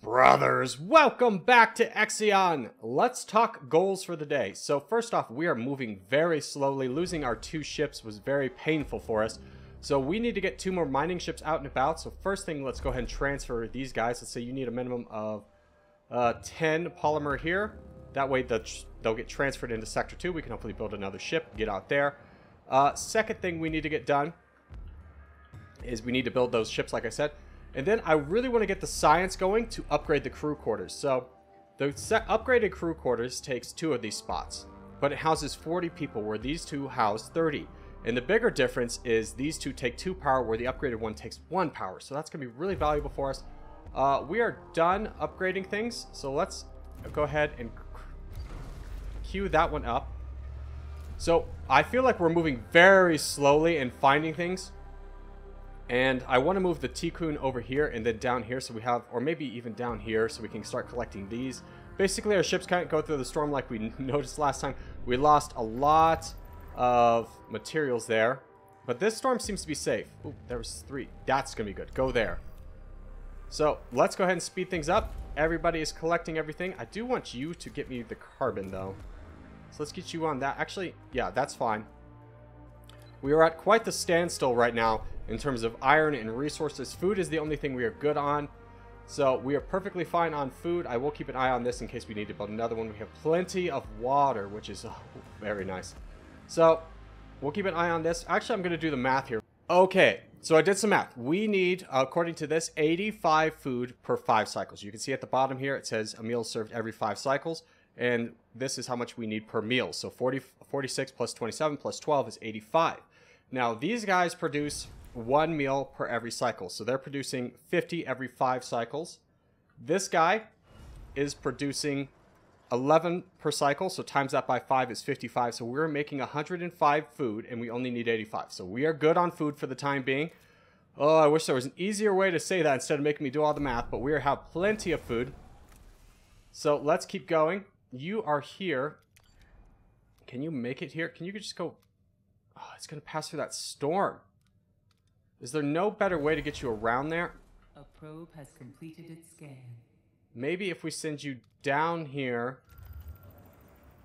Brothers, welcome back to IXION. Let's talk goals for the day. So first off, we are moving very slowly. Losing our 2 ships was very painful for us. So we need to get 2 more mining ships out and about. So first thing, let's go ahead and transfer these guys. Let's say you need a minimum of 10 polymer here. That way they'll get transferred into Sector 2. We can hopefully build another ship, get out there. Second thing we need to get done is we need to build those ships like I said. And then I really want to get the science going to upgrade the crew quarters. So the upgraded crew quarters takes 2 of these spots, but it houses 40 people where these 2 house 30. And the bigger difference is these 2 take 2 power where the upgraded one takes 1 power. So that's going to be really valuable for us. We are done upgrading things. So let's go ahead and queue that one up. So I feel like we're moving very slowly and finding things. And I want to move the Tikkun over here and then down here so we have, or maybe even down here so we can start collecting these. Basically our ships can't go through the storm like we noticed last time. We lost a lot of materials there. But this storm seems to be safe. Ooh, there was 3. That's going to be good. Go there. So let's go ahead and speed things up. Everybody is collecting everything. I do want you to get me the carbon though. So let's get you on that. Actually, yeah, that's fine. We are at quite the standstill right now in terms of iron and resources. Food is the only thing we are good on. So we are perfectly fine on food. I will keep an eye on this in case we need to build another one. We have plenty of water, which is very nice. So we'll keep an eye on this. Actually, I'm going to do the math here. Okay, so I did some math. We need, according to this, 85 food per 5 cycles. You can see at the bottom here, it says a meal served every 5 cycles. And this is how much we need per meal. So 46 plus 27 plus 12 is 85. Now, these guys produce 1 meal per every cycle. So they're producing 50 every 5 cycles. This guy is producing 11 per cycle. So times that by 5 is 55. So we're making 105 food and we only need 85. So we are good on food for the time being. Oh, I wish there was an easier way to say that instead of making me do all the math. But we have plenty of food. So let's keep going. You are here. Can you make it here? Can you just go... Oh, it's going to pass through that storm. Is there no better way to get you around there? A probe has completed its scan. Maybe if we send you down here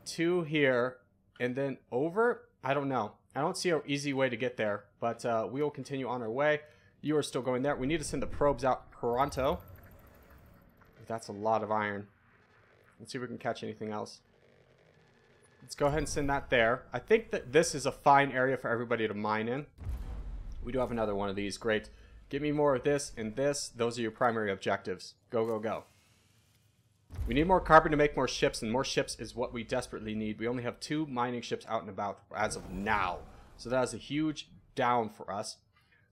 to here and then over? I don't know. I don't see an easy way to get there, but we will continue on our way. You are still going there. We need to send the probes out pronto. That's a lot of iron. Let's see if we can catch anything else. Let's go ahead and send that there. I think that this is a fine area for everybody to mine in. We do have another one of these. Great. Give me more of this and this. Those are your primary objectives. Go, go, go. We need more carbon to make more ships, and more ships is what we desperately need. We only have 2 mining ships out and about as of now. So that is a huge down for us.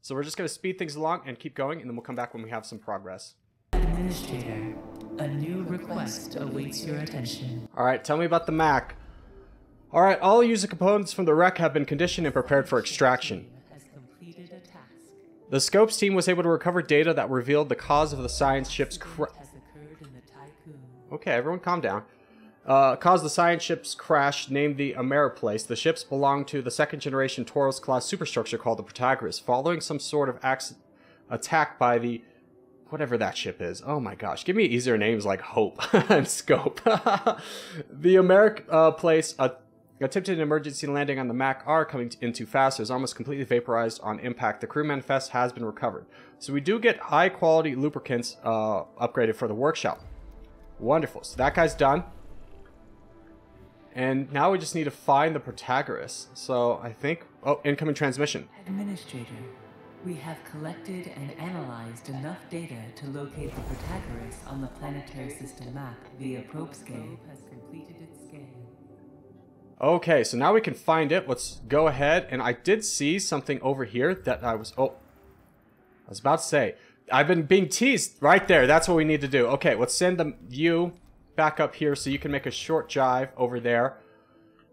So we're just going to speed things along and keep going, and then we'll come back when we have some progress. Administrator, a new request awaits your attention. Alright, tell me about the Mac. Alright, all user components from the wreck have been conditioned and prepared for extraction. The Scopes team was able to recover data that revealed the cause of the science ship's crash. Okay, everyone calm down. Caused the science ship's crash, named the Ameriplace. The ships belong to the 2nd generation Tauros-class superstructure called the Protagoras, following some sort of attack by the... whatever that ship is. Oh my gosh. Give me easier names like Hope and Scope. The Ameriplace attempted an emergency landing on the Mac R coming in too fast. It was almost completely vaporized on impact. The crew manifest has been recovered. So we do get high quality lubricants upgraded for the workshop. Wonderful. So that guy's done. And now we just need to find the Protagoras. So I think... oh, incoming transmission. Administrator, we have collected and analyzed enough data to locate the Protagoras on the planetary system map via probe scan. Has completed its scan. Okay, so now we can find it. Let's go ahead. And I did see something over here that I was... oh, I was about to say. I've been being teased right there. That's what we need to do. Okay, let's send you back up here so you can make a short jive over there.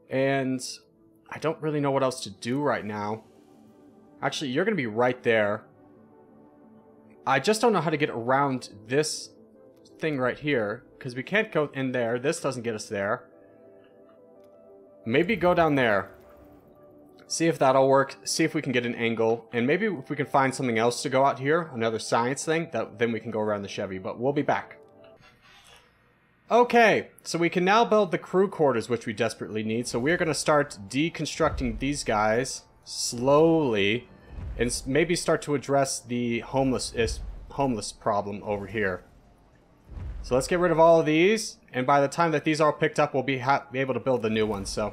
And I don't really know what else to do right now. Actually, you're going to be right there. I just don't know how to get around this thing right here, because we can't go in there. This doesn't get us there. Maybe go down there. See if that'll work. See if we can get an angle. And maybe if we can find something else to go out here, another science thing, then we can go around the Chevy. But we'll be back. Okay, so we can now build the crew quarters, which we desperately need. So we're going to start deconstructing these guys slowly and maybe start to address the homeless problem over here. So let's get rid of all of these, and by the time that these are all picked up, we'll be able to build the new ones. So,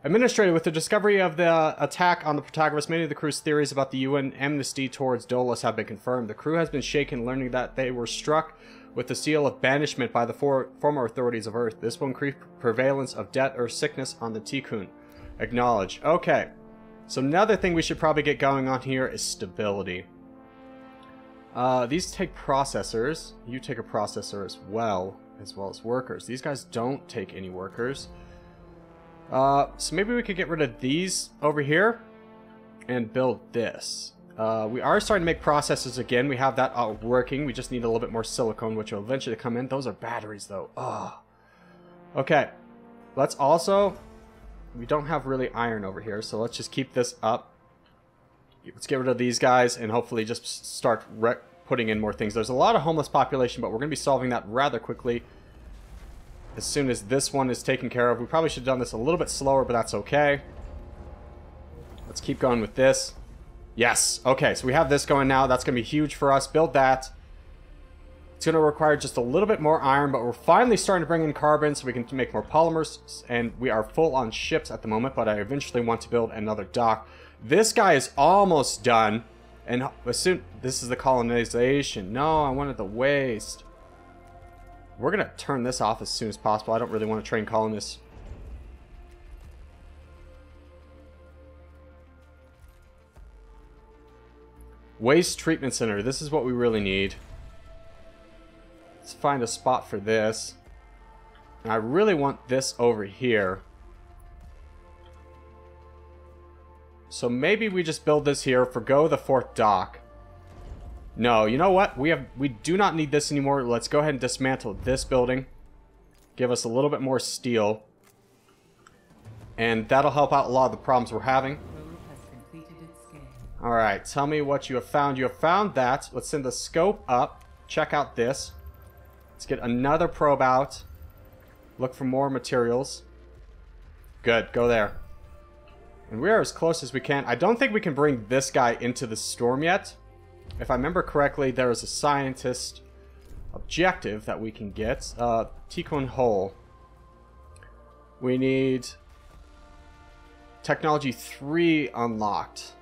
Administrator, with the discovery of the attack on the Protagoras, many of the crew's theories about the UN amnesty towards Dolus have been confirmed. The crew has been shaken learning that they were struck with the seal of banishment by the former authorities of Earth. This will increase prevalence of debt or sickness on the Tikkun. Acknowledge. Okay. So another thing we should probably get going on here is stability. These take processors. You take a processor as well as workers. These guys don't take any workers. So maybe we could get rid of these over here and build this. We are starting to make processors again. We have that working. We just need a little bit more silicone, which will eventually come in. Those are batteries, though. Oh. Okay. Let's also... We don't have really iron over here, so let's just keep this up. Let's get rid of these guys and hopefully just start putting in more things. There's a lot of homeless population, but we're going to be solving that rather quickly as soon as this one is taken care of. We probably should have done this a little bit slower, but that's okay. Let's keep going with this. Yes. Okay, so we have this going now. That's going to be huge for us. Build that. It's going to require just a little bit more iron, but we're finally starting to bring in carbon so we can make more polymers, and we are full on ships at the moment, but I eventually want to build another dock. This guy is almost done, and as soon... This is the colonization. No, I wanted the waste. We're going to turn this off as soon as possible. I don't really want to train colonists. Waste treatment center. This is what we really need. Let's find a spot for this. And I really want this over here. So maybe we just build this here, forgo the fourth dock. No, you know what? We do not need this anymore. Let's go ahead and dismantle this building. Give us a little bit more steel. And that'll help out a lot of the problems we're having. Alright, tell me what you have found. You have found that. Let's send the scope up. Check out this. Let's get another probe out. Look for more materials. Good, go there. And we are as close as we can. I don't think we can bring this guy into the storm yet. If I remember correctly, there is a scientist objective that we can get. Tikkun Hole. We need technology 3 unlocked.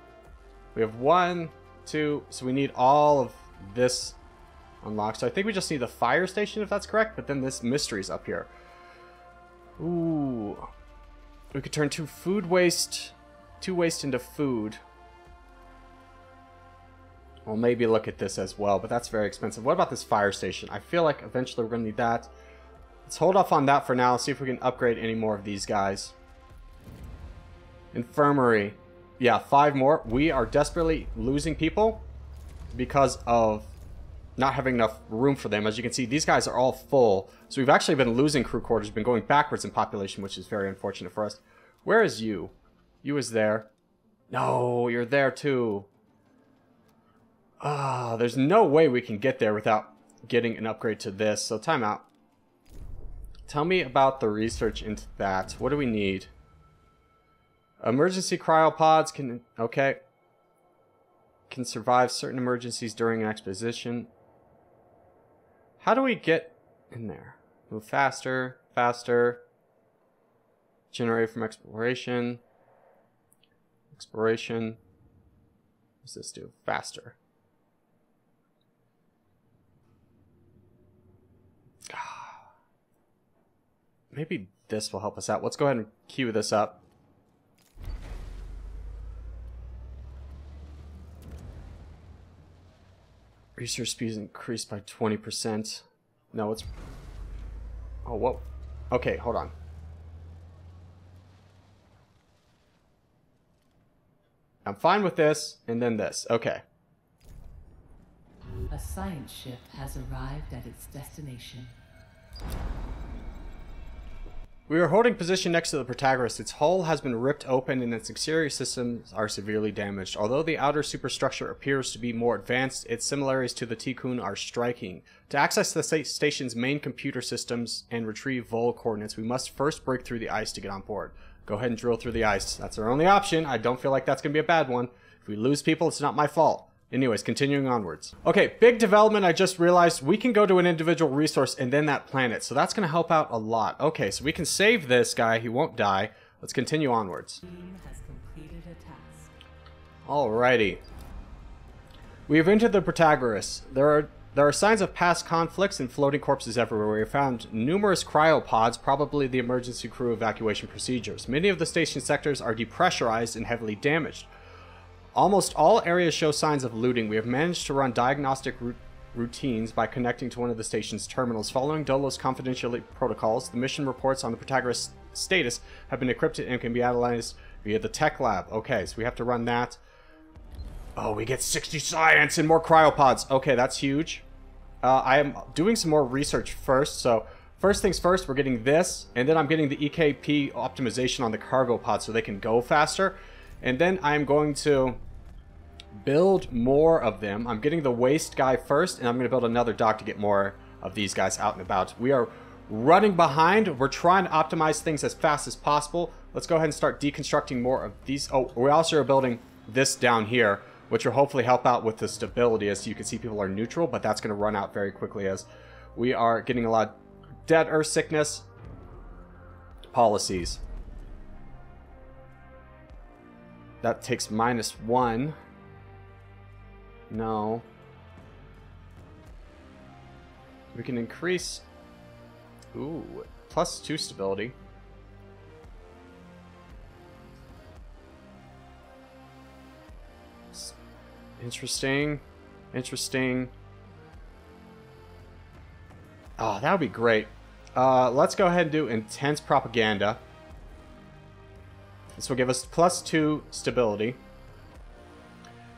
We have 1, 2, so we need all of this unlocked. So I think we just need the fire station, if that's correct, but then this mystery's up here. Ooh. We could turn 2 waste into food. We'll maybe look at this as well, but that's very expensive. What about this fire station? I feel like eventually we're going to need that. Let's hold off on that for now. See if we can upgrade any more of these guys. Infirmary. Yeah, 5 more. We are desperately losing people because of not having enough room for them. As you can see, these guys are all full. So we've actually been losing crew quarters. We've been going backwards in population, which is very unfortunate for us. Where is you? You is there. No, you're there too. Ah, there's no way we can get there without getting an upgrade to this. So time out. Tell me about the research into that. What do we need? Emergency cryopods can... Okay. Can survive certain emergencies during an exposition. How do we get in there? Move faster, faster. Generate from exploration. Exploration. What does this do? Faster. Maybe this will help us out. Let's go ahead and queue this up. Research speed is increased by 20%. No, it's... Oh, whoa. Okay, hold on. I'm fine with this, and then this. Okay. A science ship has arrived at its destination. We are holding position next to the Protagoras. Its hull has been ripped open and its exterior systems are severely damaged. Although the outer superstructure appears to be more advanced, its similarities to the Tikkun are striking. To access the station's main computer systems and retrieve Vol coordinates, we must first break through the ice to get on board. Go ahead and drill through the ice. That's our only option. I don't feel like that's going to be a bad one. If we lose people, it's not my fault. Anyways, continuing onwards. Okay, big development. I just realized we can go to an individual resource and then that planet. So that's going to help out a lot. Okay, so we can save this guy. He won't die. Let's continue onwards. Team has completed a task. Alrighty. We have entered the Protagoras. There are signs of past conflicts and floating corpses everywhere. We have found numerous cryopods, probably the emergency crew evacuation procedures. Many of the station sectors are depressurized and heavily damaged. Almost all areas show signs of looting. We have managed to run diagnostic routines by connecting to one of the station's terminals. Following Dolo's confidential protocols, the mission reports on the Protagoras status have been encrypted and can be analyzed via the tech lab. Okay, so we have to run that. Oh, we get 60 science and more cryopods. Okay, that's huge. I am doing some more research first. So first things first, we're getting this, and then I'm getting the EKP optimization on the cargo pod so they can go faster. And then I'm going to build more of them. I'm getting the waste guy first, and I'm going to build another dock to get more of these guys out and about. We are running behind. We're trying to optimize things as fast as possible. Let's go ahead and start deconstructing more of these. Oh, we also are building this down here, which will hopefully help out with the stability. As you can see, people are neutral, but that's going to run out very quickly as we are getting a lot of dead earth sickness policies. That takes -1. No. We can increase... Ooh, +2 stability. Interesting. Interesting. Oh, that would be great. Let's go ahead and do intense propaganda. This will give us +2 stability.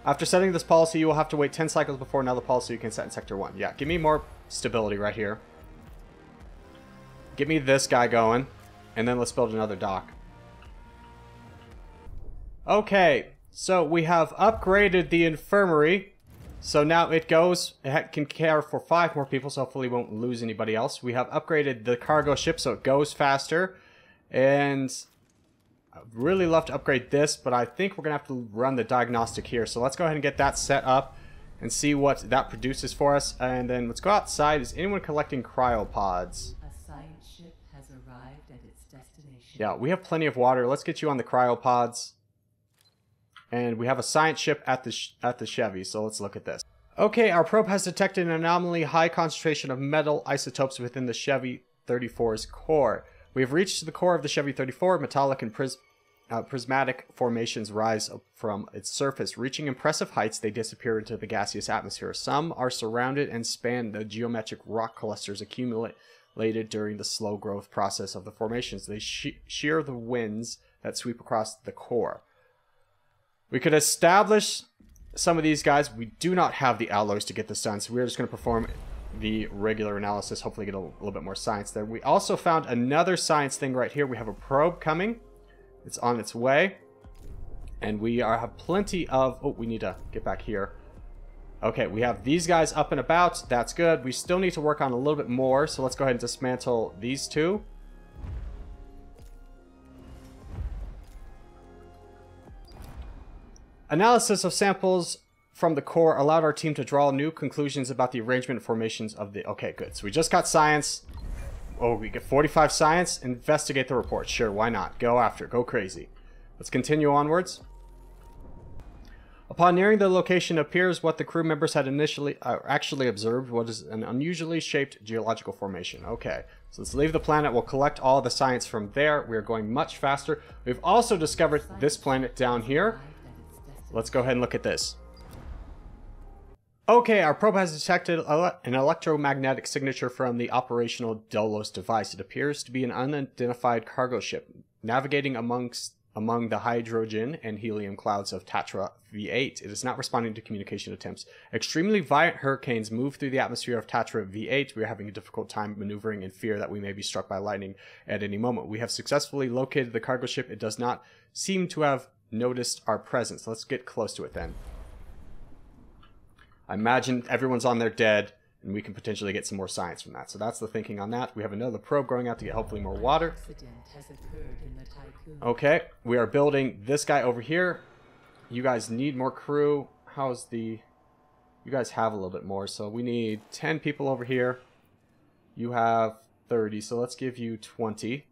After setting this policy, you will have to wait 10 cycles before another policy you can set in Sector 1. Yeah, give me more stability right here. Get me this guy going, and then let's build another dock. Okay, so we have upgraded the infirmary. So now it can care for 5 more people, so hopefully we won't lose anybody else. We have upgraded the cargo ship so it goes faster. And I'd really love to upgrade this, but I think we're going to have to run the diagnostic here. So let's go ahead and get that set up and see what that produces for us. And then let's go outside. Is anyone collecting cryopods? A science ship has arrived at its destination. Yeah, we have plenty of water. Let's get you on the cryopods. And we have a science ship at the Chevy, so let's look at this. Okay, our probe has detected an anomaly high concentration of metal isotopes within the Chevy 34's core. We have reached the core of the Chevy 34. Metallic and prismatic formations rise up from its surface. Reaching impressive heights, they disappear into the gaseous atmosphere. Some are surrounded and span the geometric rock clusters accumulated during the slow growth process of the formations. They shear the winds that sweep across the core. We could establish some of these guys. We do not have the alloys to get this done, so we're just going to perform the regular analysis, hopefully get a little bit more science there. We also found another science thing right here. We have a probe coming. It's on its way. And we have plenty of... Oh, we need to get back here. Okay, we have these guys up and about. That's good. We still need to work on a little bit more, so let's go ahead and dismantle these two. Analysis of samples from the core allowed our team to draw new conclusions about the arrangement and formations of the... Okay, good. So we just got science. Oh, we get 45 science. Investigate the report. Sure, why not? Go after. Go crazy. Let's continue onwards. Upon nearing the location, appears what the crew members had initially actually observed, what is an unusually shaped geological formation. Okay, so let's leave the planet. We'll collect all the science from there. We are going much faster. We've also discovered this planet down here. Let's go ahead and look at this. Okay, our probe has detected an electromagnetic signature from the operational Delos device. It appears to be an unidentified cargo ship navigating amongst among the hydrogen and helium clouds of Tatra V8. It is not responding to communication attempts. Extremely violent hurricanes move through the atmosphere of Tatra V8. We are having a difficult time maneuvering in fear that we may be struck by lightning at any moment. We have successfully located the cargo ship. It does not seem to have noticed our presence. Let's get close to it then. I imagine everyone's on there dead, and we can potentially get some more science from that. So that's the thinking on that. We have another probe going out to get hopefully more water. Okay, we are building this guy over here. You guys need more crew. How's the... You guys have a little bit more, so we need 10 people over here. You have 30, so let's give you 20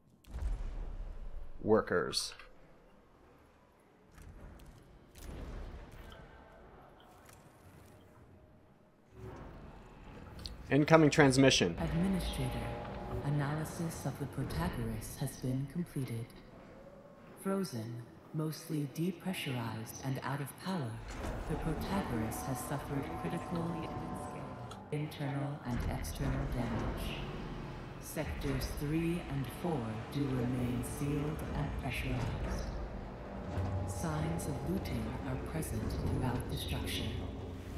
workers. Incoming transmission. Administrator, analysis of the Protagoras has been completed. Frozen, mostly depressurized and out of power, the Protagoras has suffered critical internal and external damage. Sectors 3 and 4 do remain sealed and pressurized. Signs of looting are present throughout the structure,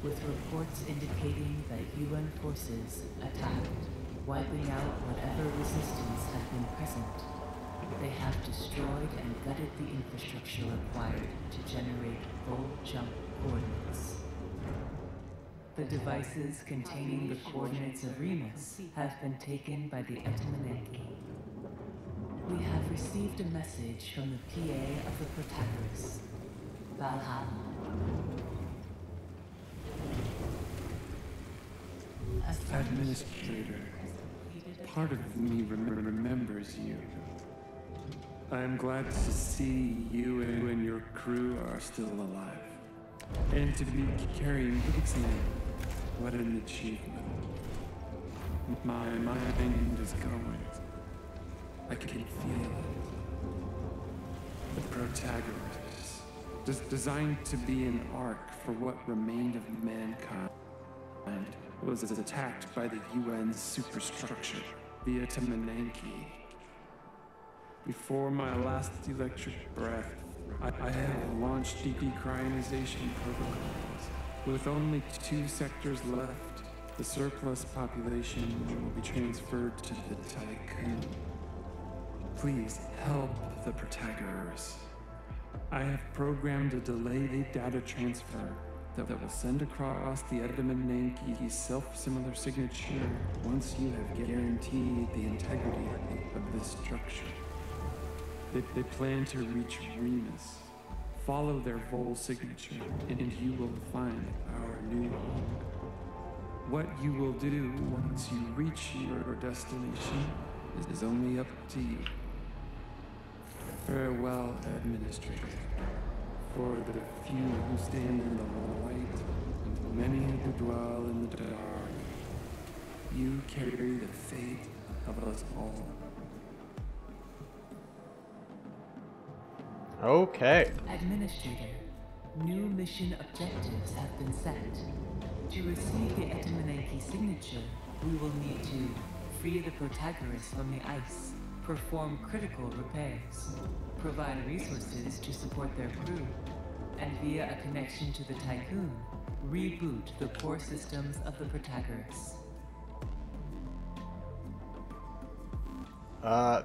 with reports indicating that UN forces attacked, wiping out whatever resistance had been present. They have destroyed and gutted the infrastructure required to generate full jump coordinates. The devices containing the coordinates of Remus have been taken by the Etamanenki. We have received a message from the PA of the Protagoras, Valhalla. Administrator, part of me remembers you. I am glad to see you and your crew are still alive. And to be carrying IXION, what an achievement. My mind is going. I can feel it. The Protagoras, designed to be an ark for what remained of mankind, was attacked by the UN superstructure, the Etamanenki. Before my last electric breath, I have launched decryonization protocols. With only 2 sectors left, the surplus population will be transferred to the Tycoon. Please help the Protagoras. I have programmed a delayed data transfer that will send across the Etamanenki's self-similar signature once you have guaranteed the integrity of this structure. They plan to reach Remus. Follow their Vol signature, and you will find our new home. What you will do once you reach your destination is only up to you. Farewell, Administrator. For the few who stand in the light, and many who dwell in the dark, you carry the fate of us all. Okay. Administrator, new mission objectives have been set. To receive the Etamanenki signature, we will need to free the Protagoras from the ice, perform critical repairs, provide resources to support their crew, and via a connection to the Tycoon, reboot the core systems of the Protagoras.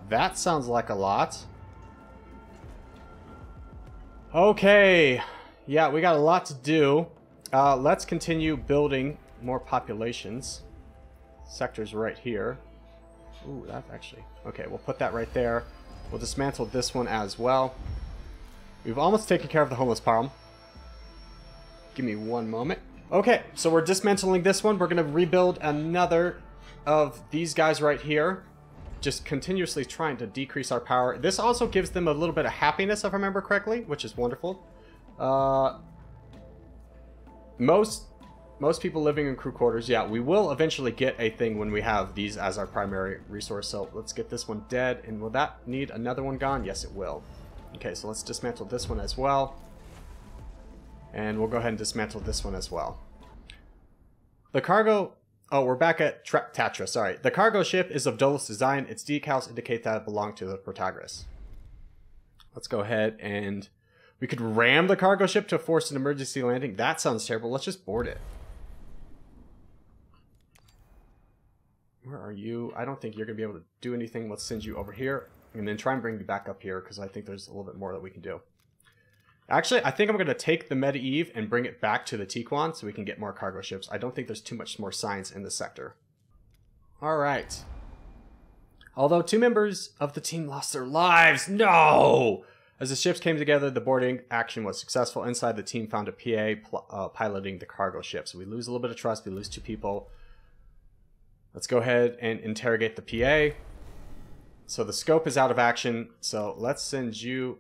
That sounds like a lot. Okay. Yeah, we got a lot to do. Let's continue building more populations. Sector's right here. Ooh, that's actually... Okay, we'll put that right there. We'll dismantle this one as well. We've almost taken care of the homeless problem. Give me one moment. Okay, so we're dismantling this one. We're going to rebuild another of these guys right here. Just continuously trying to decrease our power. This also gives them a little bit of happiness, if I remember correctly, which is wonderful. Most people living in crew quarters, yeah, we will eventually get a thing when we have these as our primary resource. So let's get this one dead. And will that need another one gone? Yes, it will. Okay, so let's dismantle this one as well. And we'll go ahead and dismantle this one as well. The cargo... Oh, we're back at Tatra, sorry. The cargo ship is of Dolus design. Its decals indicate that it belonged to the Protagoras. Let's go ahead and we could ram the cargo ship to force an emergency landing. That sounds terrible. Let's just board it. Where are you? I don't think you're going to be able to do anything. Let's send you over here and then try and bring you back up here because I think there's a little bit more that we can do. Actually, I think I'm going to take the Meta-Eve and bring it back to the Tiquan so we can get more cargo ships. I don't think there's too much more science in this sector. Alright. Although 2 members of the team lost their lives. No! As the ships came together, the boarding action was successful. Inside, the team found a PA piloting the cargo ship. So we lose a little bit of trust. We lose 2 people. Let's go ahead and interrogate the PA. So the scope is out of action. So let's send you...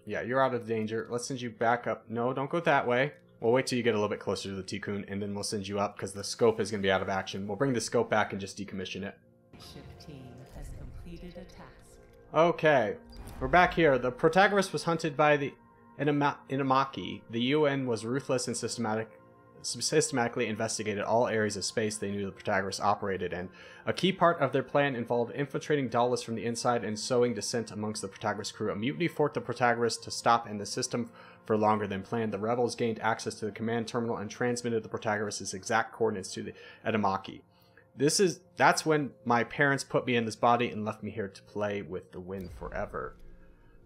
Yeah, you're out of danger. Let's send you back up. No, don't go that way. We'll wait till you get a little bit closer to the Tikkun, and then we'll send you up because the scope is going to be out of action. We'll bring the scope back and just decommission it. Ship team has completed a task. Okay, we're back here. The Protagoras was hunted by the Inamaki. The UN was ruthless and systematically investigated all areas of space they knew the Protagoras operated in. A key part of their plan involved infiltrating Dallas from the inside and sowing dissent amongst the Protagoras crew. A mutiny forced the Protagoras to stop in the system for longer than planned. The rebels gained access to the command terminal and transmitted the Protagoras' exact coordinates to the Inamaki. That's when my parents put me in this body and left me here to play with the wind forever.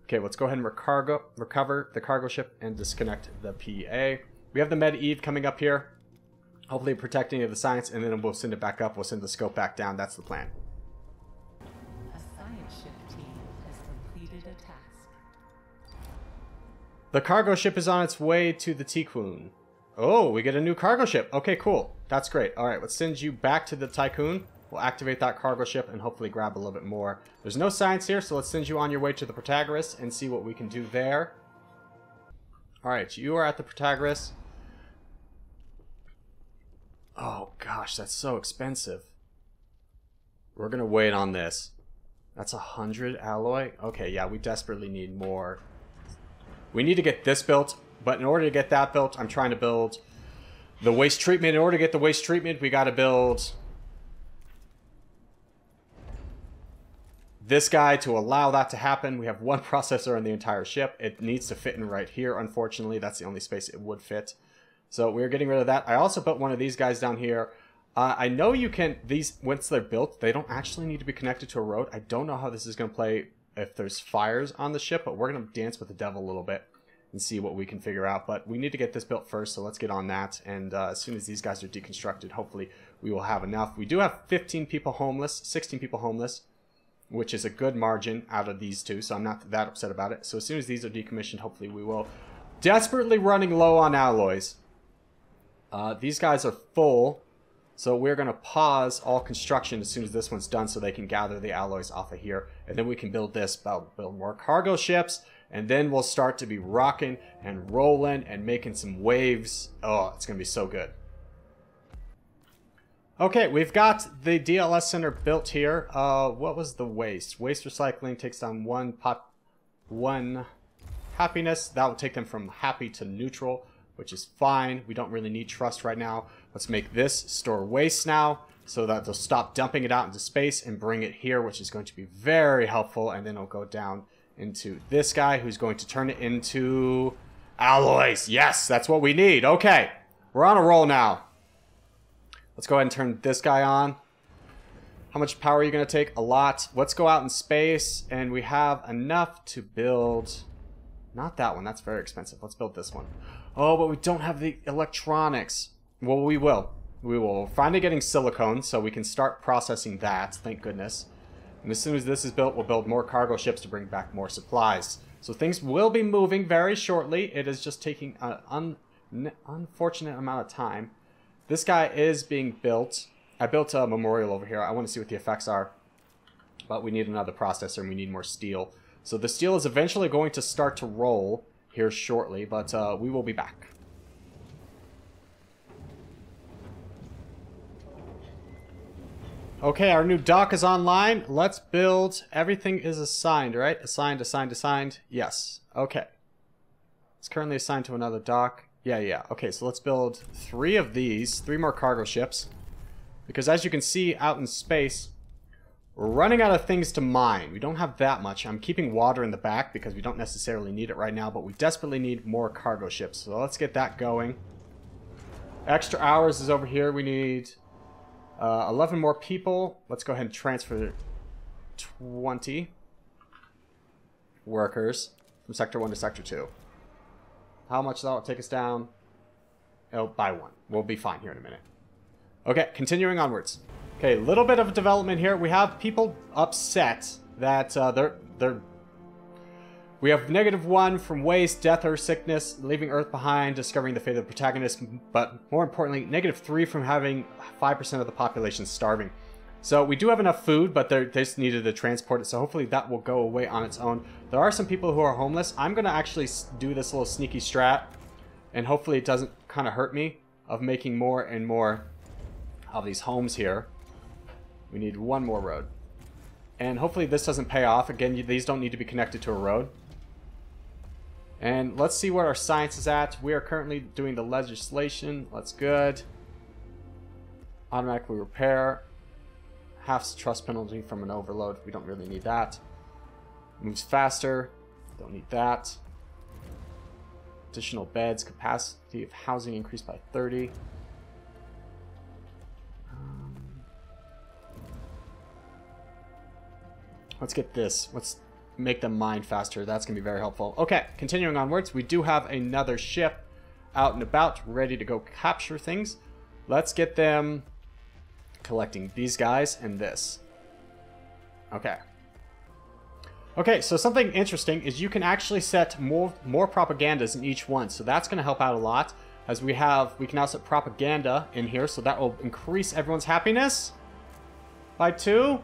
Okay, let's go ahead and recover the cargo ship and disconnect the PA. We have the Meta-Eve coming up here, hopefully protecting the science, and then we'll send it back up. We'll send the scope back down. That's the plan. A science ship team has completed a task. The cargo ship is on its way to the Tikkun. Oh, we get a new cargo ship. Okay, cool. That's great. All right, let's send you back to the Tycoon. We'll activate that cargo ship and hopefully grab a little bit more. There's no science here, so let's send you on your way to the Protagoras and see what we can do there. All right, you are at the Protagoras. Oh, gosh, that's so expensive. We're going to wait on this. That's 100 alloy? Okay, yeah, we desperately need more. We need to get this built, but in order to get that built, I'm trying to build the waste treatment. In order to get the waste treatment, we got to build this guy to allow that to happen. We have 1 processor in the entire ship. It needs to fit in right here, unfortunately. That's the only space it would fit. So we're getting rid of that. I also built one of these guys down here. I know you can, once they're built, they don't actually need to be connected to a road. I don't know how this is going to play if there's fires on the ship, but we're going to dance with the devil a little bit and see what we can figure out. But we need to get this built first, so let's get on that. And as soon as these guys are deconstructed, hopefully we will have enough. We do have 15 people homeless, 16 people homeless, which is a good margin out of these 2, so I'm not that upset about it. So as soon as these are decommissioned, hopefully we will. Desperately running low on alloys. These guys are full, so we're going to pause all construction as soon as this one's done so they can gather the alloys off of here. And then we can build this, build more cargo ships, and then we'll start to be rocking and rolling and making some waves. Oh, it's going to be so good. Okay, we've got the DLS center built here. What was the waste? Waste recycling takes down 1 happiness. That will take them from happy to neutral, which is fine. We don't really need trust right now. Let's make this store waste now so that they'll stop dumping it out into space and bring it here, which is going to be very helpful. And then it'll go down into this guy who's going to turn it into alloys. Yes, that's what we need. Okay, we're on a roll now. Let's go ahead and turn this guy on. How much power are you going to take? A lot. Let's go out in space, and we have enough to build... Not that one. That's very expensive. Let's build this one. Oh, but we don't have the electronics. Well, we will. We will. We're finally getting silicone, so we can start processing that. Thank goodness. And as soon as this is built, we'll build more cargo ships to bring back more supplies. So things will be moving very shortly. It is just taking an unfortunate amount of time. This guy is being built. I built a memorial over here. I want to see what the effects are. But we need another processor, and we need more steel. So the steel is eventually going to start to roll here shortly, but we will be back. Okay, our new dock is online. Let's build. Everything is assigned, right? Assigned, assigned, assigned. Yes. Okay. It's currently assigned to another dock. Yeah. Okay, so let's build 3 of these. 3 more cargo ships. Because as you can see out in space, We're running out of things to mine. We don't have that much. I'm keeping water in the back because we don't necessarily need it right now, but we desperately need more cargo ships. So let's get that going. Extra hours is over here. We need 11 more people. Let's go ahead and transfer 20 workers from Sector 1 to Sector 2. How much that'll take us down? Oh, by 1. We'll be fine here in a minute. Okay, continuing onwards. Okay, a little bit of development here. We have people upset that we have -1 from waste, death, or sickness, leaving Earth behind, discovering the fate of the protagonist, but more importantly, -3 from having 5% of the population starving. So we do have enough food, but they just needed to transport it, so hopefully that will go away on its own. There are some people who are homeless. I'm going to actually do this little sneaky strat, and hopefully it doesn't kind of hurt me, of making more and more of these homes here. We need 1 more road. And hopefully this doesn't pay off. Again, these don't need to be connected to a road. And let's see where our science is at. We are currently doing the legislation. That's good. Automatically repair. Half trust penalty from an overload. We don't really need that. Moves faster. Don't need that. Additional beds. Capacity of housing increased by 30. Let's get this. Let's make them mine faster. That's going to be very helpful. Okay, continuing onwards. We do have another ship out and about, ready to go capture things. Let's get them collecting these guys and this. Okay. Okay, so something interesting is you can actually set more propagandas in each one. So that's going to help out a lot. As we can now set propaganda in here, so that will increase everyone's happiness by 2.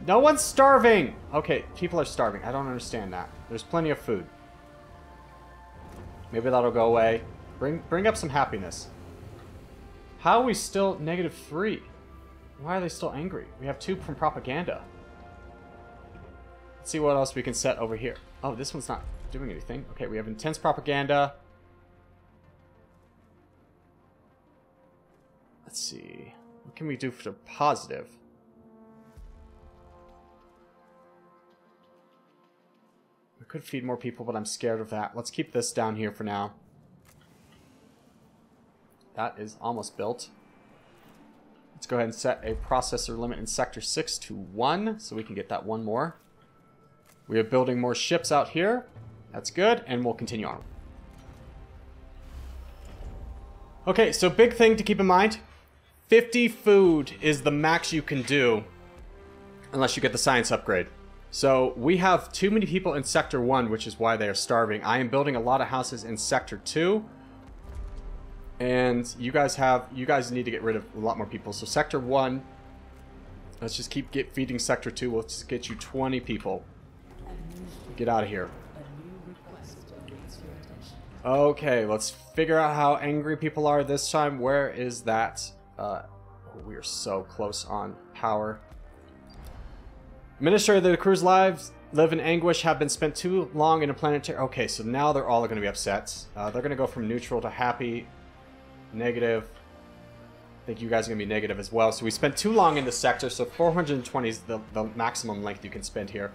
No one's starving! Okay, people are starving. I don't understand that. There's plenty of food. Maybe that'll go away. Bring up some happiness. How are we still -3? Why are they still angry? We have 2 from propaganda. Let's see what else we can set over here. Oh, this one's not doing anything. Okay, we have intense propaganda. Let's see. What can we do for positive? We could feed more people, but I'm scared of that. Let's keep this down here for now. That is almost built. Let's go ahead and set a processor limit in Sector 6 to 1, so we can get that 1 more. We are building more ships out here. That's good, and we'll continue on. Okay, so big thing to keep in mind. 50 food is the max you can do, unless you get the science upgrade. So we have too many people in Sector 1, which is why they are starving. I am building a lot of houses in Sector 2. And you guys need to get rid of a lot more people. So Sector 1, let's just keep feeding Sector 2. We'll just get you 20 people. Get out of here. Okay, let's figure out how angry people are this time. Where is that? Oh, we are so close on power. Administrator of the crew's lives live in anguish, have been spent too long in a planetary... Okay, so now they're all going to be upset. They're going to go from neutral to happy, negative. I think you guys are going to be negative as well. So we spent too long in this sector, so 420 is the maximum length you can spend here.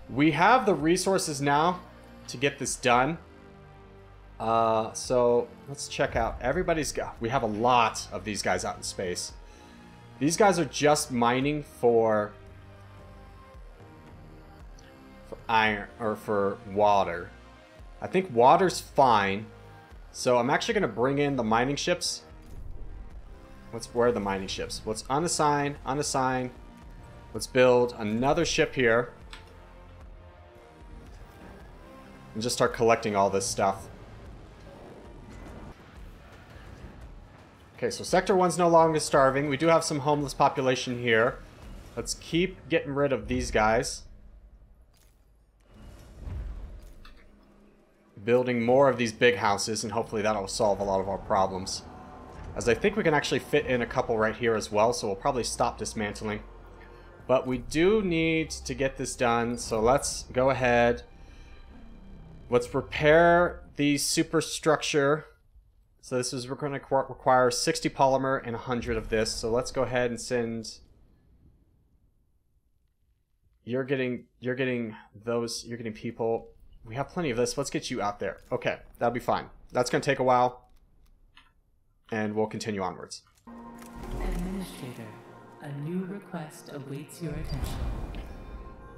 We have the resources now to get this done. So let's check out. We have a lot of these guys out in space. These guys are just mining for iron or for water. I think water's fine. So I'm actually going to bring in the mining ships. Where are the mining ships? Let's unassign. Let's build another ship here. And just start collecting all this stuff. Okay, so Sector 1's no longer starving. We do have some homeless population here. Let's keep getting rid of these guys. Building more of these big houses, and hopefully that'll solve a lot of our problems. As I think we can actually fit in a couple right here as well, so we'll probably stop dismantling. But we do need to get this done, so let's go ahead. Let's repair the superstructure. So we're going to require 60 polymer and 100 of this. So let's go ahead and send You're getting people. We have plenty of this. Let's get you out there. Okay, that'll be fine. That's going to take a while. And we'll continue onwards. Administrator, a new request awaits your attention.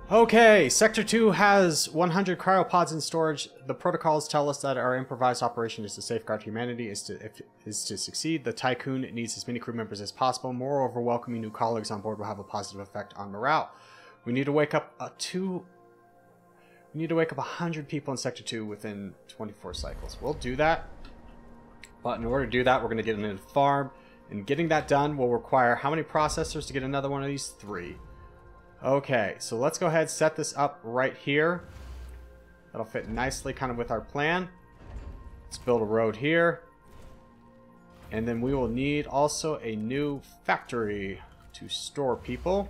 Okay, Sector 2 has 100 cryopods in storage. The protocols tell us that our improvised operation is to safeguard humanity, is to succeed. The Tycoon needs as many crew members as possible. Moreover, welcoming new colleagues on board will have a positive effect on morale. We need to wake up 100 people in Sector 2 within 24 cycles. We'll do that. But in order to do that, we're going to get into the farm. And getting that done will require how many processors to get another one of these? 3. Okay, so let's go ahead and set this up right here. That'll fit nicely kind of with our plan. Let's build a road here. And then we will need also a new factory to store people.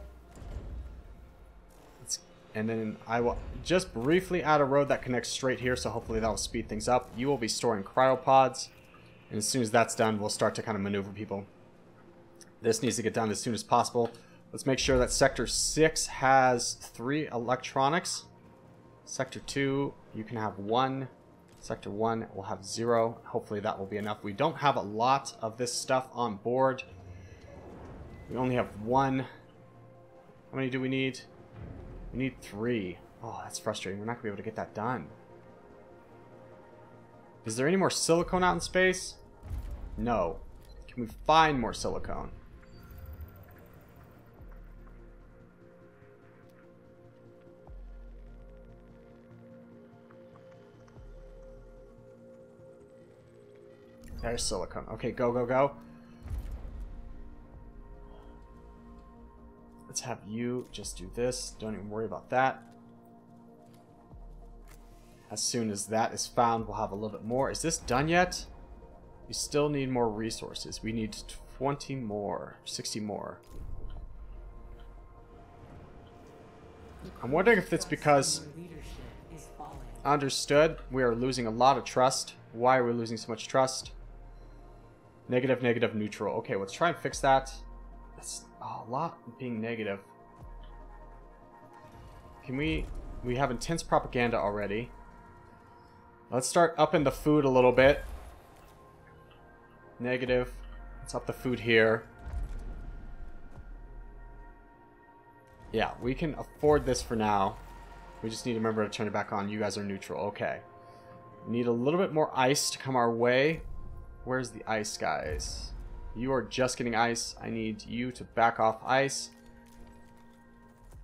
And then I will just briefly add a road that connects straight here, so hopefully that will speed things up. You will be storing cryopods. And as soon as that's done, we'll start to kind of maneuver people. This needs to get done as soon as possible. Let's make sure that Sector 6 has 3 electronics. Sector 2, you can have 1. Sector 1 will have 0. Hopefully that will be enough. We don't have a lot of this stuff on board. We only have 1. How many do we need? We need 3. Oh, that's frustrating. We're not going to be able to get that done. Is there any more silicone out in space? No. Can we find more silicone? There's silicone. Okay, go, go, go. Let's have you just do this. Don't even worry about that. As soon as that is found, we'll have a little bit more. Is this done yet? We still need more resources. We need 20 more, 60 more. I'm wondering if it's because... Understood. We are losing a lot of trust. Why are we losing so much trust? Negative, negative, neutral. Okay, let's try and fix that. That's a lot being negative. Can we have intense propaganda already. Let's start upping the food a little bit. Negative. Let's up the food here. Yeah, we can afford this for now. We just need to remember to turn it back on. You guys are neutral. Okay. We need a little bit more ice to come our way. Where's the ice, guys? You are just getting ice. I need you to back off ice.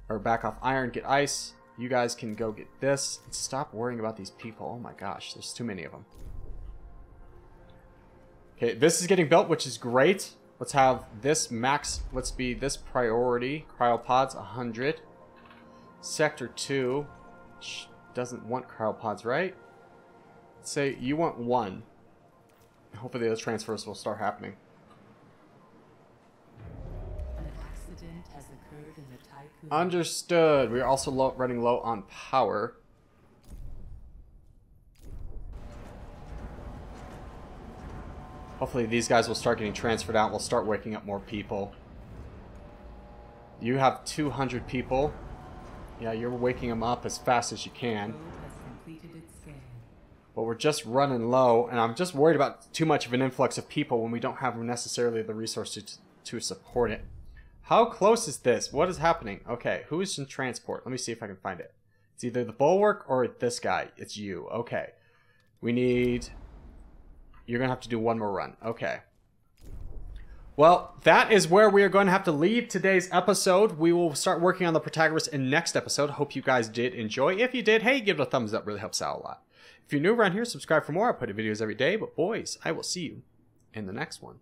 Or back off iron, get ice. You guys can go get this. Stop worrying about these people. Oh my gosh, there's too many of them. Okay, this is getting built, which is great. Let's have this max. Let's be this priority. Cryopods, 100. Sector 2 doesn't want cryopods, right? Let's say you want 1. Hopefully those transfers will start happening. An accident has occurred in the Tycoon. Understood. We're also running low on power. Hopefully these guys will start getting transferred out. We'll start waking up more people. You have 200 people. Yeah, you're waking them up as fast as you can. But we're just running low, and I'm just worried about too much of an influx of people when we don't have necessarily the resources to support it. How close is this? What is happening? Okay, who is in transport? Let me see if I can find it. It's either the Bulwark or this guy. It's you. Okay. We need... You're going to have to do one more run. Okay. Well, that is where we are going to have to leave today's episode. We will start working on the Protagoras in next episode. Hope you guys did enjoy. If you did, hey, give it a thumbs up. Really helps out a lot. If you're new around here, subscribe for more. I put videos every day. But boys, I will see you in the next one.